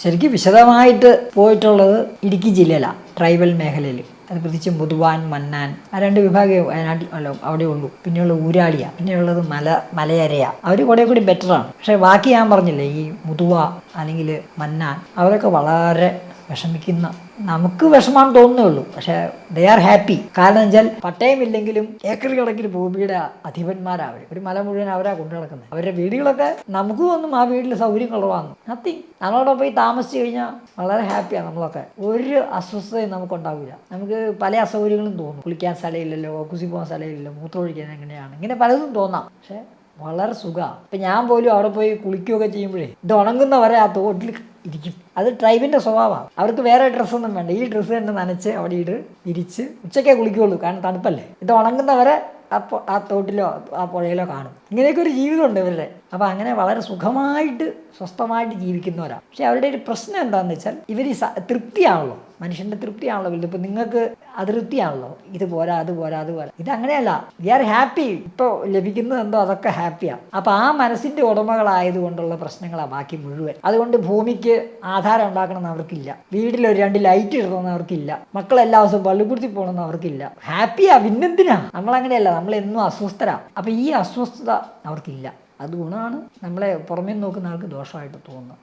ശരിക്കും വിശദമായിട്ട് പോയിട്ടുള്ളത് ഇടുക്കി ജില്ലയിലാണ്, ട്രൈബൽ മേഖലയിൽ. അത് പ്രത്യേകിച്ച് മുതുവാൻ, മന്നാൻ, ആ 2 വിഭാഗമേ വയനാട്ടിൽ അവിടെ ഉള്ളൂ. പിന്നെയുള്ള ഊരാളിയാണ്, പിന്നെയുള്ളത് മലയരയാണ്. അവർ കുറേ കൂടി ബെറ്ററാണ്. പക്ഷേ ബാക്കി ഞാൻ പറഞ്ഞില്ലേ, ഈ മുതുവ അല്ലെങ്കിൽ മന്നാൻ, അവരൊക്കെ വളരെ വിഷമിക്കുന്ന, നമുക്ക് വിഷമാണെന്ന് തോന്നുന്നേ ഉള്ളൂ, പക്ഷേ ദേ ആർ ഹാപ്പി. കാരണം വെച്ചാൽ പട്ടയമില്ലെങ്കിലും ഏക്കർ കണക്കിന് ഭൂമിയുടെ അധിപന്മാരാണ് അവർ. ഒരു മല മുഴുവൻ അവരാ കൊണ്ടു നടക്കുന്നത്. അവരുടെ വീടുകളൊക്കെ നമുക്ക് തോന്നും ആ വീട്ടിൽ സൗകര്യം കുറവാണ്. നത്തിങ്. നമ്മളവിടെ പോയി താമസിച്ച് കഴിഞ്ഞാൽ വളരെ ഹാപ്പിയാണ് നമ്മളൊക്കെ. ഒരു അസ്വസ്ഥതയും നമുക്കുണ്ടാവില്ല. നമുക്ക് പല അസൗകര്യങ്ങളും തോന്നും. കുളിക്കാൻ സ്ഥലമില്ലല്ലോ, കുസി പോകാൻ സ്ഥലമില്ലല്ലോ, മൂത്രമൊഴിക്കാൻ എങ്ങനെയാണ്, ഇങ്ങനെ പലതും തോന്നാം. പക്ഷേ വളരെ സുഖമാണ്. ഇപ്പം ഞാൻ പോലും അവിടെ പോയി കുളിക്കുകയൊക്കെ ചെയ്യുമ്പോഴേ ഇത് ഉണങ്ങുന്നവരെ ആ തോട്ടിൽ ഇരിക്കും. അത് ട്രൈബിൻ്റെ സ്വഭാവമാണ്. അവർക്ക് വേറെ ഡ്രസ്സൊന്നും വേണ്ട, ഈ ഡ്രസ്സ് തന്നെ നനച്ച് അവിടെ വിരിച്ച് ഉച്ചക്കേ കുളിക്കുകയുള്ളൂ. കാരണം തണുപ്പല്ലേ. ഇത് ഉണങ്ങുന്നവരെ ആ തോട്ടിലോ ആ പുഴയിലോ കാണും. ഇങ്ങനെയൊക്കെ ഒരു ജീവിതമുണ്ട് ഇവരുടെ. അപ്പോൾ അങ്ങനെ വളരെ സുഖമായിട്ട് സ്വസ്ഥമായിട്ട് ജീവിക്കുന്നവരാണ്. പക്ഷേ അവരുടെ ഒരു പ്രശ്നം എന്താണെന്ന് വെച്ചാൽ ഇവർ തൃപ്തിയാണല്ലോ, മനുഷ്യൻ്റെ തൃപ്തിയാണല്ലോ വലുത്. ഇപ്പോൾ നിങ്ങൾക്ക് അതൃപ്തിയാണല്ലോ, ഇത് പോരാ അത് പോരാ അത് പോരാ. ഇതങ്ങനെയല്ല, വി ആർ ഹാപ്പി. ഇപ്പോൾ ലഭിക്കുന്നത് എന്തോ അതൊക്കെ ഹാപ്പിയാണ്. അപ്പോൾ ആ മനസ്സിൻ്റെ ഉടമകളായതുകൊണ്ടുള്ള പ്രശ്നങ്ങളാണ് ബാക്കി മുഴുവൻ. അതുകൊണ്ട് ഭൂമിക്ക് ആധാരം ഉണ്ടാക്കണമെന്ന് അവർക്കില്ല, വീട്ടിലൊരു 2 ലൈറ്റ് ഇടണമെന്ന് അവർക്കില്ല, മക്കളെല്ലാ ദിവസവും പള്ളിക്കുടത്തിൽ പോകണമെന്ന് അവർക്കില്ല. ഹാപ്പിയാ, പിന്നെന്തിനാ? നമ്മളങ്ങനെയല്ല, നമ്മളെന്നും അസ്വസ്ഥരാണ്. അപ്പോൾ ഈ അസ്വസ്ഥത അവർക്കില്ല. അത് ഗുണമാണ്. നമ്മളെ പുറമേ നോക്കുന്ന ആൾക്ക് ദോഷമായിട്ട് തോന്നുന്നത്.